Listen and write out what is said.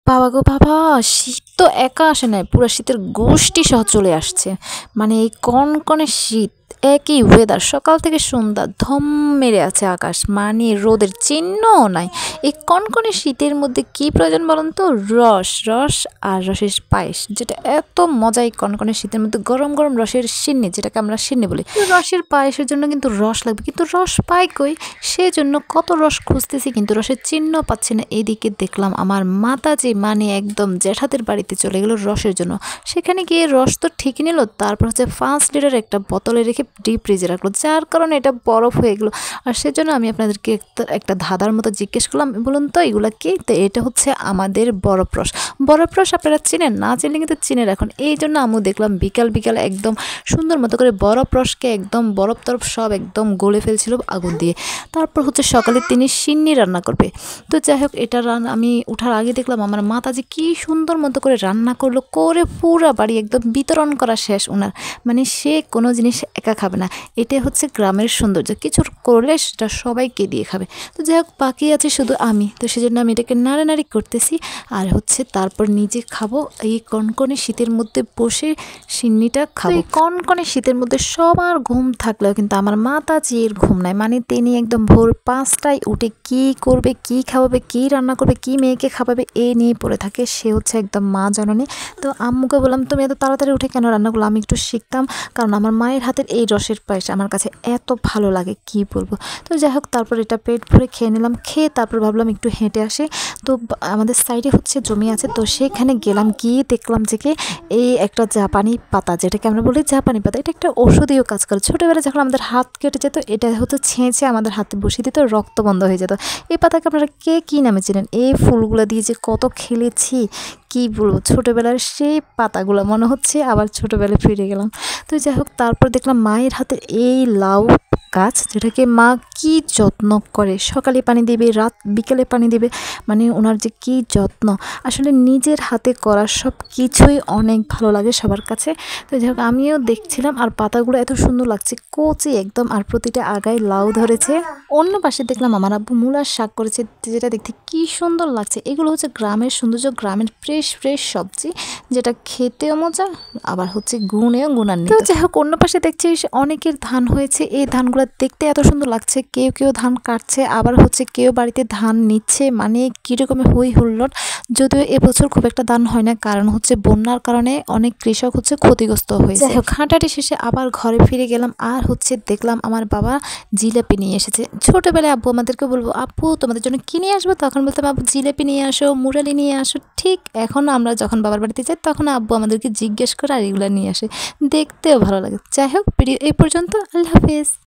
বাবা গো বাবা, শীত তো একা আসে নাই, পুরো শীতের গোষ্ঠী সহ চলে আসছে। মানে এই কনকনে শীত, একই ওয়েদার, সকাল থেকে সন্ধ্যা ধম মেরে আছে আকাশ, মানে রোদের চিহ্নও নাই। এই কনকনে শীতের মধ্যে কি প্রয়োজন বলুন তো? রস, রস আর রসের পায়েস, যেটা এত মজা। এই কনকনে শীতের মধ্যে গরম গরম রসের সিন্নি, যেটাকে আমরা সিন্নি বলি। রসের পায়েসের জন্য কিন্তু রস লাগবে, কিন্তু রস পাই কই? সেজন্য কত রস খুঁজতেছি, কিন্তু রসের চিহ্ন পাচ্ছি না। এইদিকে দেখলাম আমার মাতাজি মানে একদম জ্যাঠাদের বাড়িতে চলে গেল রসের জন্য। সেখানে গিয়ে রস তো ঠিকই নিল, তারপর হচ্ছে 5 লিটার একটা বোতলে রেখে ডিপ ফ্রিজে রাখলো, যার কারণে এটা বরফ হয়ে গেলো। আর সেজন্য আমি আপনাদেরকে একটা ধাঁধার মতো জিজ্ঞেস করলাম, বলুন তো এগুলা কি? তো এটা হচ্ছে আমাদের বরফ রস। বরফ রস আপনারা চিনেন? না চিনলে কিন্তু চিনে রাখুন। এই জন্য আমি দেখলাম বিকাল বিকাল একদম সুন্দর মতো করে বরফ রসকে একদম বরফ তরফ সব একদম গলে ফেলছিল আগুন দিয়ে। তারপর হচ্ছে সকালে তিনি সিন্নি রান্না করবে। তো যাই হোক, এটা আমি ওঠার আগে দেখলাম আমার মাতাজি কি সুন্দর মতো করে রান্না করলো, করে পুরা বাড়ি একদম বিতরণ করা শেষ ওনার। মানে সে কোনো জিনিস একা খাবে না, এটাই হচ্ছে গ্রামের সৌন্দর্য। কিছু করলে সেটা সবাইকে দিয়ে খাবে। তো যাই হোক, বাকি আছে শুধু আমি, তো সেজন্য আমি এটাকে নাড়ানাড়ি করতেছি। আর হচ্ছে তারপর নিজে খাবো এই কনকনে শীতের মধ্যে বসে সিন্নিটা খাবো। এই কনকনে শীতের মধ্যে সবার ঘুম থাকলেও কিন্তু আমার মাতাজির ঘুম নাই। মানে তিনি একদম ভোর 5টায় উঠে কি করবে, কি খাওয়াবে, কি রান্না করবে, কি মেয়েকে খাওয়াবে, এ নিয়ে পড়ে থাকে। সে হচ্ছে একদম মা জননী। তো আম্মুকে বললাম, তুমি এত তাড়াতাড়ি উঠে কেন রান্না করলো? আমি একটু শিখতাম, কারণ আমার মায়ের হাতের এই রসের পায়েস আমার কাছে এত ভালো লাগে, কি বলবো। তো যাই হোক, তারপর এটা পেট ভরে খেয়ে নিলাম। খেয়ে তারপর ভাবলাম একটু হেঁটে আসি। তো আমাদের সাইডে হচ্ছে জমি আছে, তো সেখানে গেলাম, গিয়ে দেখলাম যে কি এই একটা জাপানি পাতা, যেটাকে আমরা বলি জাপানি পাতা, এটা একটা ঔষধীয় কাজ করে। ছোটোবেলায় যখন আমাদের হাত কেটে যেত, এটা হচ্ছে ছেঁচে আমাদের হাতে বসিয়ে দিত, রক্ত বন্ধ হয়ে যেত। এই পাতাকে আপনারা কে কী নামে চেনেন? এই ফুলগুলো দিয়ে যে কত খেলেছি, কি বলবো। ছোটোবেলার সেই পাতাগুলো মনে হচ্ছে আবার ছোটোবেলায় ফিরে গেলাম। তো যাই হোক, তারপর দেখলাম মায়ের হাতের এই লাউ গাছ, যেটাকে মা কি যত্ন করে, সকালে পানি দেবে, রাত বিকেলে পানি দেবে। মানে ওনার যে কি যত্ন, আসলে নিজের হাতে করা সব কিছুই অনেক ভালো লাগে সবার কাছে। তো যাই হোক, আমিও দেখছিলাম, আর পাতাগুলো এত সুন্দর লাগছে, কচি একদম, আর প্রতিটা আগায় লাউ ধরেছে। অন্য পাশে দেখলাম আমার আব্বু মূলার শাক করেছে, যেটা দেখতে কি সুন্দর লাগছে। এগুলো হচ্ছে গ্রামের সৌন্দর্য, গ্রামের ফ্রেশ ফ্রেশ সবজি, যেটা খেতেও মজা, আবার হচ্ছে গুণেও গুণান্বিত। তো যাই হোক, অন্য পাশে দেখছি অনেকের ধান হয়েছে। এই ধানগুলো দেখতে এত সুন্দর লাগছে। কেউ কেউ ধান কাটছে, আবার হচ্ছে কেউ বাড়িতে ধান নিচ্ছে। মানে কীরকমের হই হুল্লোড়। যদিও এবছর খুব একটা ধান হয় না, কারণ হচ্ছে বন্যার কারণে অনেক কৃষক হচ্ছে ক্ষতিগ্রস্ত হয়েছে। যাই হোক, হাঁটাটি শেষে আবার ঘরে ফিরে গেলাম। আর হচ্ছে দেখলাম আমার বাবা জিলাপি নিয়ে এসেছে। ছোটোবেলায় আব্বু আমাদেরকে বলবো, আব্বু তোমাদের জন্য কী নিয়ে আসবো? তখন বলতাম, আব্বু জিলাপি নিয়ে আসো, মুরালি নিয়ে আসো। ঠিক এখন আমরা যখন বাবার বাড়িতে যাই, তখন আব্বু আমাদেরকে জিজ্ঞেস করে আর এগুলো নিয়ে আসে। দেখতেও ভালো লাগে। যাই হোক, ভিডিও এই পর্যন্ত। আল্লাহ হাফেজ।